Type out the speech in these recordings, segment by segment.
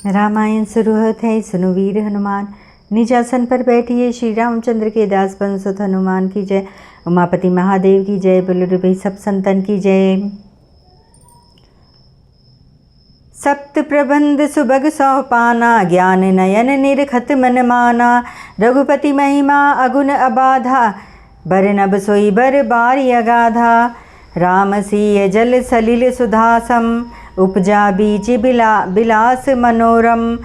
रामायण शुरू होता है। सुनो वीर हनुमान, निज आसन पर बैठिए। श्री रामचंद्र के दास बंसुत हनुमान की जय। उमापति महादेव की जय। बोलो भाई सब संतन की जय। सप्त प्रबंध सुभग सौपाना, ज्ञान नयन निरखत मन माना। रघुपति महिमा अगुण अबाधा, बरनब सोई बर बारी अगाधा। राम सिय जल सलिल सुधासम, उपजा बीच बिलास मनोरम।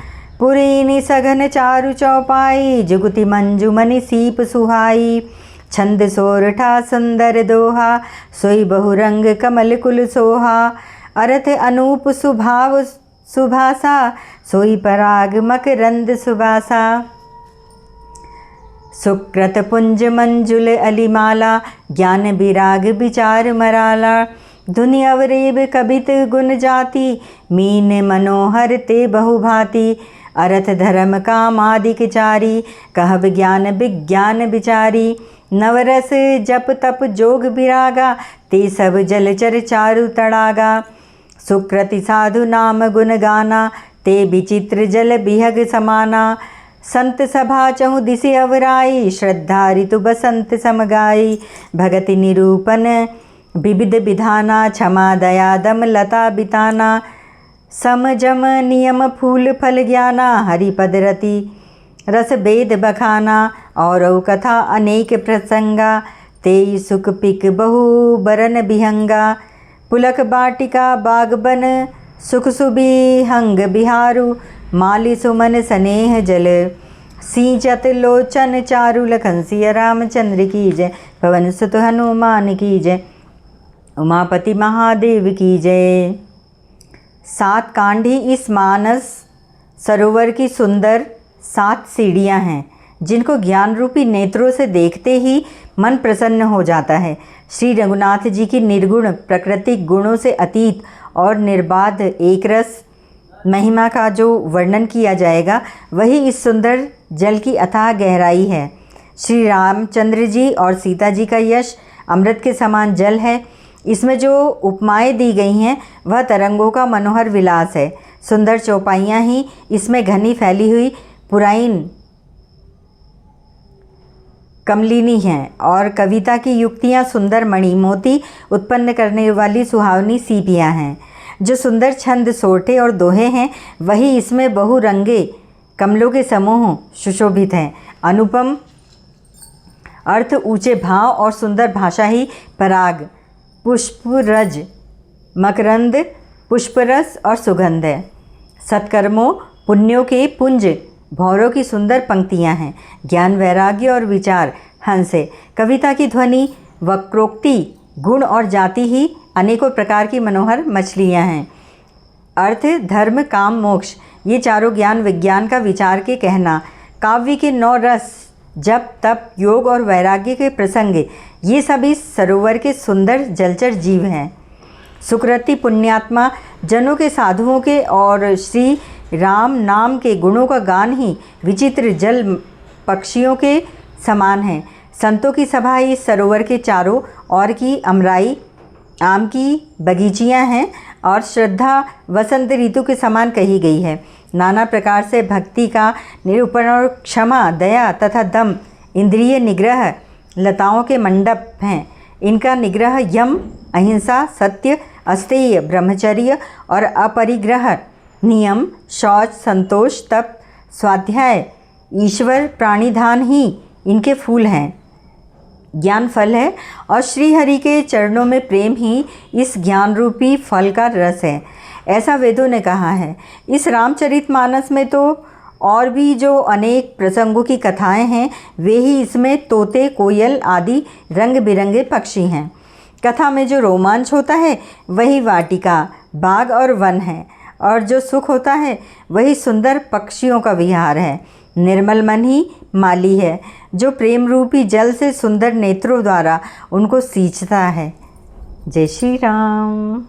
पुरीनि सघन चारु चौपाई, जुगति मंजुमनि सीप सुहाई। छंद सोरठा सुंदर दोहा, सोई बहुरंग कमल कुल सोहा। अरथ अनूप सुभाव सुभासा, सोई पराग मकरंद सुबासा। सुकृत पुंज मंजुल अलिमाला, ज्ञान विराग विचार मराला। धुनि अवरेब कबित गुण जाति, मीन मनोहर ते बहुभाति। अरथ धर्म कामादिक चारी, कहब ज्ञान विज्ञान विचारी। नवरस जप तप जोग विरागा, ते सब जलचर चारु तड़ागा। सुकृति साधु नाम गुण गाना, ते विचित्र जल बिहग समाना। संत सभा चहु दिशि अवराई, श्रद्धा ऋतु बसंत समगाई। भगति निरूपन विविध विधाना, क्षमा दया दम लता बिताना। सम जम नियम फूल फल ज्ञाना, हरिपद रति रस वेद बखाना। और कथा अनेक प्रसंगा, तेई सुख पिक बहु बरन बिहंगा। पुलक बाटिका बागबन, सुख सुबिहंग बिहारू। माली सुमन स्नेह जल, सींचत लोचन चारु। लखन सिया रामचंद्र की जय। पवन सुत हनुमान की जय। उमापति महादेव की जय। 7 कांडी इस मानस सरोवर की सुंदर 7 सीढ़ियाँ हैं, जिनको ज्ञान रूपी नेत्रों से देखते ही मन प्रसन्न हो जाता है। श्री रघुनाथ जी की निर्गुण प्राकृतिक गुणों से अतीत और निर्बाध एकरस महिमा का जो वर्णन किया जाएगा, वही इस सुंदर जल की अथाह गहराई है। श्री रामचंद्र जी और सीता जी का यश अमृत के समान जल है। इसमें जो उपमाएं दी गई हैं वह तरंगों का मनोहर विलास है। सुंदर चौपाइयाँ ही इसमें घनी फैली हुई पुराइन कमलिनी हैं, और कविता की युक्तियाँ सुंदर मणि मोती उत्पन्न करने वाली सुहावनी सीपियाँ हैं। जो सुंदर छंद सोटे और दोहे हैं, वही इसमें बहुरंगे कमलों के समूह सुशोभित हैं। अनुपम अर्थ, ऊंचे भाव और सुंदर भाषा ही पराग, पुष्परज, मकरंद, पुष्परस और सुगंध है। सत्कर्मों पुण्यों के पुंज भौरों की सुंदर पंक्तियां हैं। ज्ञान वैराग्य और विचार हंस है। कविता की ध्वनि वक्रोक्ति गुण और जाति ही अनेकों प्रकार की मनोहर मछलियां हैं। अर्थ धर्म काम मोक्ष, ये चारों ज्ञान विज्ञान का विचार के कहना। काव्य के 9 रस, जप तप योग और वैराग्य के प्रसंग, ये सभी सरोवर के सुंदर जलचर जीव हैं। सुकृति पुण्यात्मा जनों के, साधुओं के और श्री राम नाम के गुणों का गान ही विचित्र जल पक्षियों के समान है। संतों की सभा इस सरोवर के चारों ओर की अमराई आम की बगीचियां हैं, और श्रद्धा वसंत ऋतु के समान कही गई है। नाना प्रकार से भक्ति का निरूपण और क्षमा दया तथा दम इंद्रिय निग्रह लताओं के मंडप हैं। इनका निग्रह यम, अहिंसा, सत्य, अस्तेय, ब्रह्मचर्य और अपरिग्रह नियम, शौच, संतोष, तप, स्वाध्याय, ईश्वर प्राणिधान ही इनके फूल हैं, ज्ञान फल है। और श्री हरि के चरणों में प्रेम ही इस ज्ञान रूपी फल का रस है, ऐसा वेदों ने कहा है। इस रामचरितमानस में तो और भी जो अनेक प्रसंगों की कथाएं हैं, वे ही इसमें तोते, कोयल आदि रंग बिरंगे पक्षी हैं। कथा में जो रोमांच होता है वही वाटिका, बाग और वन है, और जो सुख होता है वही सुंदर पक्षियों का विहार है। निर्मल मन ही माली है, जो प्रेम रूपी जल से सुंदर नेत्रों द्वारा उनको सींचता है। जय श्री राम।